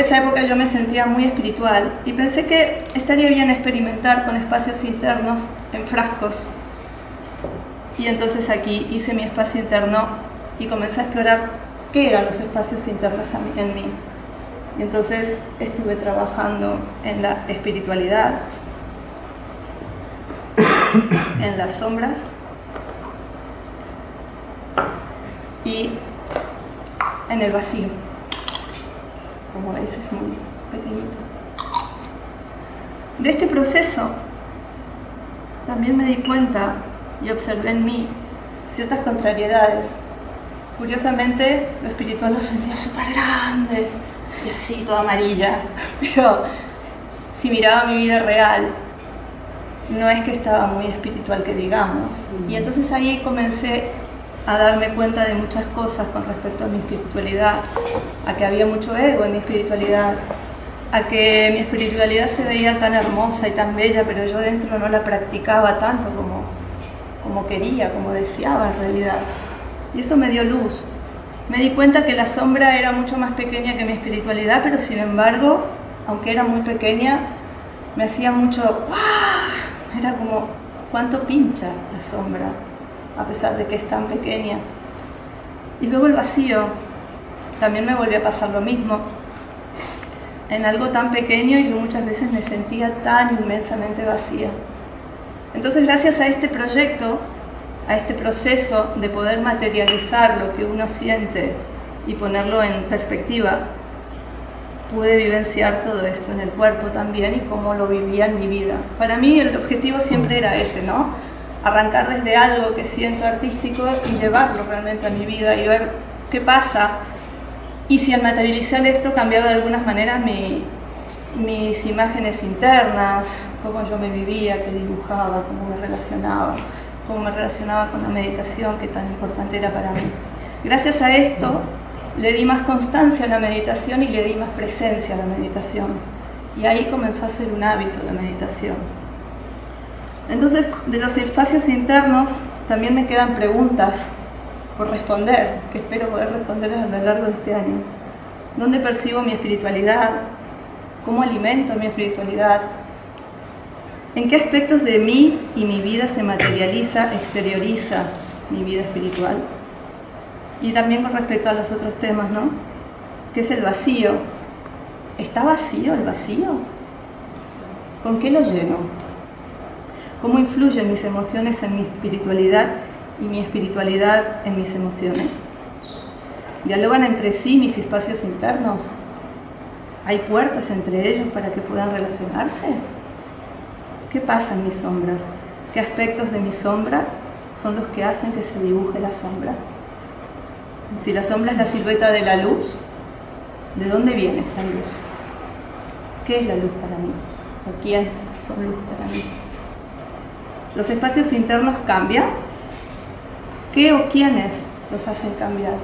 En esa época yo me sentía muy espiritual y pensé que estaría bien experimentar con espacios internos en frascos. Y entonces aquí hice mi espacio interno y comencé a explorar qué eran los espacios internos en mí. Y entonces estuve trabajando en la espiritualidad, en las sombras y en el vacío. Como veis, es muy pequeñito. De este proceso también me di cuenta y observé en mí ciertas contrariedades. Curiosamente, lo espiritual lo sentía súper grande y así, toda amarilla. Pero si miraba mi vida real, no es que estaba muy espiritual, que digamos. Y entonces ahí comencé a darme cuenta de muchas cosas con respecto a mi espiritualidad, a que había mucho ego en mi espiritualidad, a que mi espiritualidad se veía tan hermosa y tan bella, pero yo dentro no la practicaba tanto como quería, como deseaba en realidad. Y eso me dio luz. Me di cuenta que la sombra era mucho más pequeña que mi espiritualidad, pero sin embargo, aunque era muy pequeña, me hacía mucho ¡guau! Era como, ¿cuánto pincha la sombra? A pesar de que es tan pequeña. Y luego el vacío, también me volvió a pasar lo mismo. En algo tan pequeño y yo muchas veces me sentía tan inmensamente vacía. Entonces, gracias a este proyecto, a este proceso de poder materializar lo que uno siente y ponerlo en perspectiva, pude vivenciar todo esto en el cuerpo también y cómo lo vivía en mi vida. Para mí el objetivo siempre era ese, ¿no? Arrancar desde algo que siento artístico y llevarlo realmente a mi vida y ver qué pasa. Y si al materializar esto cambiaba de alguna manera mis imágenes internas, cómo yo me vivía, qué dibujaba, cómo me relacionaba con la meditación, que tan importante era para mí. Gracias a esto le di más constancia a la meditación y le di más presencia a la meditación. Y ahí comenzó a ser un hábito la meditación. Entonces, de los espacios internos también me quedan preguntas por responder, que espero poder responder a lo largo de este año. ¿Dónde percibo mi espiritualidad? ¿Cómo alimento mi espiritualidad? ¿En qué aspectos de mí y mi vida se materializa, exterioriza mi vida espiritual? Y también con respecto a los otros temas, ¿no? ¿Qué es el vacío? ¿Está vacío el vacío? ¿Con qué lo lleno? ¿Cómo influyen mis emociones en mi espiritualidad y mi espiritualidad en mis emociones? ¿Dialogan entre sí mis espacios internos? ¿Hay puertas entre ellos para que puedan relacionarse? ¿Qué pasa en mis sombras? ¿Qué aspectos de mi sombra son los que hacen que se dibuje la sombra? Si la sombra es la silueta de la luz, ¿de dónde viene esta luz? ¿Qué es la luz para mí? ¿O quiénes son luz para mí? ¿Los espacios internos cambian? ¿Qué o quiénes los hacen cambiar?